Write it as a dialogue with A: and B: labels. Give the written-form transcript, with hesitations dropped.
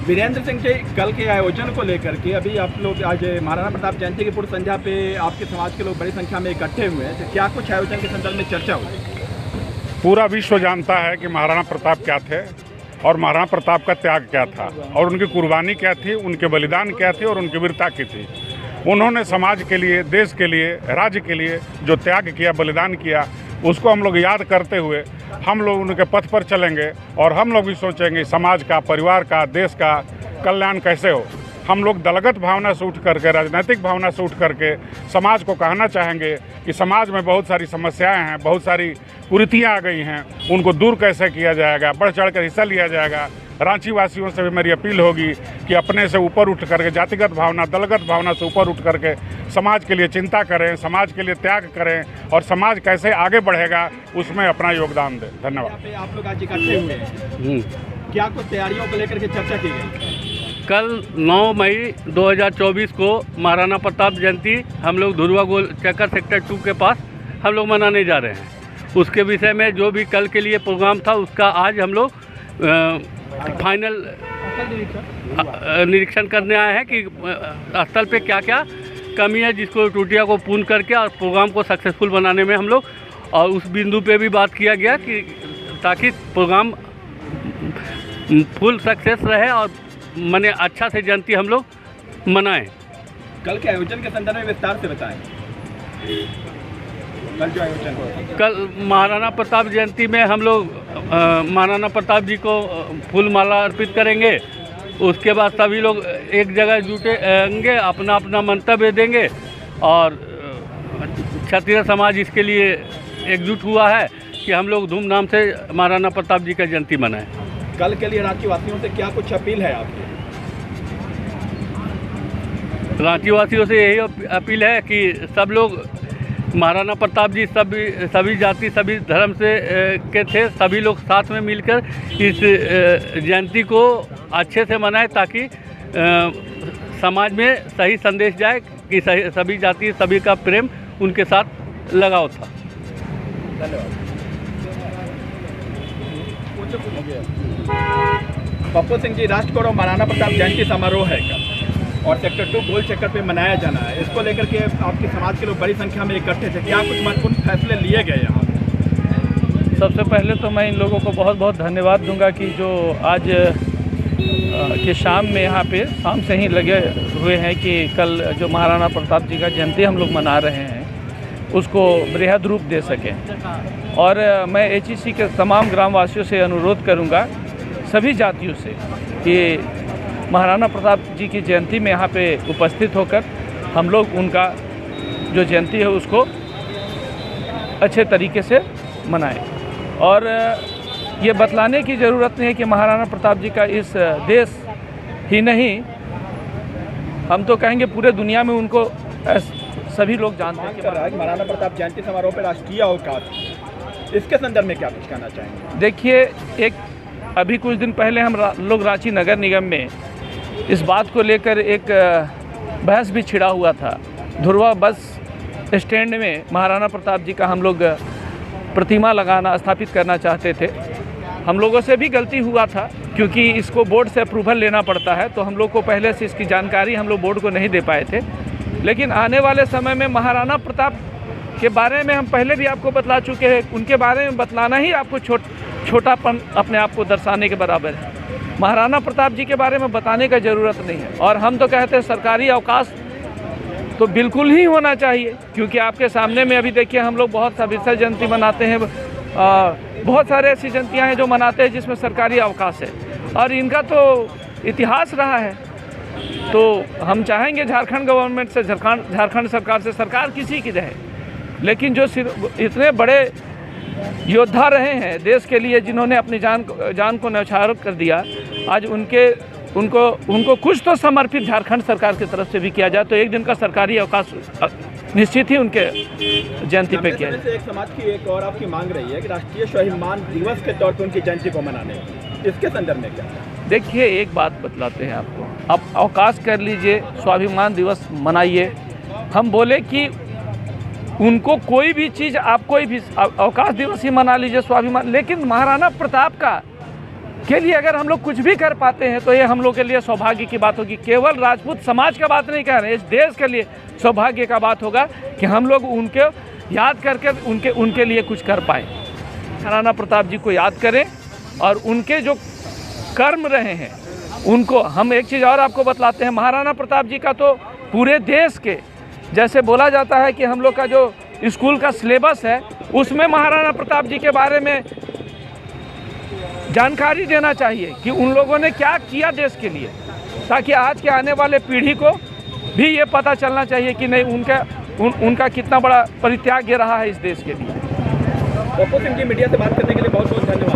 A: वीरेंद्र सिंह के कल के आयोजन को लेकर के अभी आप लोग आज महाराणा प्रताप जयंती की पूर्व संध्या पे आपके समाज के लोग बड़ी संख्या में इकट्ठे हुए हैं, तो क्या कुछ आयोजन के संदर्भ में चर्चा हुई?
B: पूरा विश्व जानता है कि महाराणा प्रताप क्या थे और महाराणा प्रताप का त्याग क्या था और उनकी कुर्बानी क्या थी, उनके बलिदान क्या थे और उनकी वीरता की थी। उन्होंने समाज के लिए, देश के लिए, राज्य के लिए जो त्याग किया, बलिदान किया, उसको हम लोग याद करते हुए हम लोग उनके पथ पर चलेंगे और हम लोग भी सोचेंगे समाज का, परिवार का, देश का कल्याण कैसे हो। हम लोग दलगत भावना से उठ करके, राजनीतिक भावना से उठ करके समाज को कहना चाहेंगे कि समाज में बहुत सारी समस्याएं हैं, बहुत सारी कुरीतियाँ आ गई हैं, उनको दूर कैसे किया जाएगा, बढ़ चढ़ कर हिस्सा लिया जाएगा। रांची वासियों से भी मेरी अपील होगी कि अपने से ऊपर उठ करके, जातिगत भावना, दलगत भावना से ऊपर उठ करके समाज के लिए चिंता करें, समाज के लिए त्याग करें और समाज कैसे आगे बढ़ेगा उसमें अपना योगदान दें। धन्यवाद।
A: आप लोग आज इकट्ठे हुए हैं, क्या कुछ तैयारियों को लेकर के चर्चा की गई?
C: कल 9 मई 2024 को महाराणा प्रताप जयंती हम लोग धुरवा गोल चक्कर सेक्टर 2 के पास हम लोग मनाने जा रहे हैं। उसके विषय में जो भी कल के लिए प्रोग्राम था उसका आज हम लोग फाइनल निरीक्षण करने आए हैं कि स्थल पे क्या क्या कमी है, जिसको त्रुटियों को पूर्ण करके और प्रोग्राम को सक्सेसफुल बनाने में हम लोग, और उस बिंदु पे भी बात किया गया कि ताकि प्रोग्राम फुल सक्सेस रहे और मने अच्छा से जयंती हम लोग मनाएं।
A: कल के आयोजन के संदर्भ में विस्तार से बताएं। कल जो आयोजन हुआ,
C: कल महाराणा प्रताप जयंती में हम लोग महाराणा प्रताप जी को फूल माला अर्पित करेंगे। उसके बाद सभी लोग एक जगह जुटेंगे, अपना अपना मंतव्य देंगे और क्षत्रिय समाज इसके लिए एकजुट हुआ है कि हम लोग धूमधाम से महाराणा प्रताप जी का जयंती मनाएं।
A: कल के लिए रांची वासियों से क्या कुछ अपील है आपकी?
C: रांची वासियों से यही अपील है कि सब लोग महाराणा प्रताप जी सभी जाति, सभी धर्म से के थे, सभी लोग साथ में मिलकर इस जयंती को अच्छे से मनाएं ताकि समाज में सही संदेश जाए कि सभी जाति, सभी का प्रेम उनके साथ लगाव था।
A: धन्यवाद। पप्पू सिंह जी, राष्ट्र गौरव महाराणा प्रताप जयंती समारोह है कल और सेक्टर 2 गोल चक्कर पे मनाया जाना है। इसको लेकर के आपके समाज के लोग बड़ी संख्या में इकट्ठे थे, क्या कुछ महत्वपूर्ण फैसले लिए गए यहाँ?
D: सबसे पहले तो मैं इन लोगों को बहुत बहुत धन्यवाद दूंगा कि जो आज के शाम में यहाँ पे शाम से ही लगे हुए हैं कि कल जो महाराणा प्रताप जी का जयंती हम लोग मना रहे हैं उसको बृहद रूप दे सकें। और मैं HEC के तमाम ग्रामवासियों से अनुरोध करूँगा, सभी जातियों से, कि महाराणा प्रताप जी की जयंती में यहाँ पे उपस्थित होकर हम लोग उनका जो जयंती है उसको अच्छे तरीके से मनाएं। और ये बतलाने की ज़रूरत नहीं है कि महाराणा प्रताप जी का इस देश ही नहीं, हम तो कहेंगे पूरे दुनिया में उनको सभी लोग जानते हैं कि
A: महाराणा प्रताप जयंती समारोह पर राष्ट्रीय अवकाश, इसके संदर्भ में क्या कुछ कहना चाहेंगे?
D: देखिए, अभी कुछ दिन पहले हम लोग रांची नगर निगम में इस बात को लेकर एक बहस भी छिड़ा हुआ था। धुरवा बस स्टैंड में महाराणा प्रताप जी का हम लोग प्रतिमा लगाना, स्थापित करना चाहते थे। हम लोगों से भी गलती हुआ था क्योंकि इसको बोर्ड से अप्रूवल लेना पड़ता है, तो हम लोग को पहले से इसकी जानकारी हम लोग बोर्ड को नहीं दे पाए थे। लेकिन आने वाले समय में महाराणा प्रताप के बारे में हम पहले भी आपको बतला चुके हैं, उनके बारे में बतलाना ही आपको छोटापन अपने आप को दर्शाने के बराबर है। महाराणा प्रताप जी के बारे में बताने का ज़रूरत नहीं है। और हम तो कहते हैं सरकारी अवकाश तो बिल्कुल ही होना चाहिए, क्योंकि आपके सामने में अभी देखिए हम लोग बहुत सा विसर्जन जयंती मनाते हैं, बहुत सारे ऐसी जयंतियाँ हैं जो मनाते हैं जिसमें सरकारी अवकाश है और इनका तो इतिहास रहा है। तो हम चाहेंगे झारखंड गवर्नमेंट से, झारखंड सरकार से, सरकार किसी की रहे, लेकिन जो इतने बड़े योद्धा रहे हैं देश के लिए, जिन्होंने अपनी जान को न्यौछावर कर दिया, आज उनको कुछ तो समर्पित झारखंड सरकार की तरफ से भी किया जाए, तो एक दिन का सरकारी अवकाश निश्चित ही उनके जयंती पे किया जाए।
A: एक समाज की एक और आपकी मांग रही है कि राष्ट्रीय स्वाभिमान दिवस के तौर पर उनकी जयंती को मनाने, इसके संदर्भ में क्या?
D: देखिए, एक बात बतलाते हैं आपको, आप अवकाश कर लीजिए, स्वाभिमान दिवस मनाइए। हम बोले कि उनको कोई भी चीज़, आप कोई भी अवकाश दिवस ही मना लीजिए, स्वाभिमान, लेकिन महाराणा प्रताप का के लिए अगर हम लोग कुछ भी कर पाते हैं तो ये हम लोग के लिए सौभाग्य की बात होगी। केवल राजपूत समाज का बात नहीं कह रहे हैं, इस देश के लिए सौभाग्य का बात होगा कि हम लोग उनके याद करके उनके लिए कुछ कर पाएँ। महाराणा प्रताप जी को याद करें और उनके जो कर्म रहे हैं उनको हम एक चीज़ और आपको बतलाते हैं। महाराणा प्रताप जी का तो पूरे देश के, जैसे बोला जाता है कि हम लोग का जो स्कूल का सिलेबस है उसमें महाराणा प्रताप जी के बारे में जानकारी देना चाहिए कि उन लोगों ने क्या किया देश के लिए, ताकि आज के आने वाले पीढ़ी को भी ये पता चलना चाहिए कि नहीं उनका कितना बड़ा परित्याग रहा है इस देश के लिए।
A: पप्पू सिंह जी, मीडिया से बात करने के लिए बहुत बहुत धन्यवाद।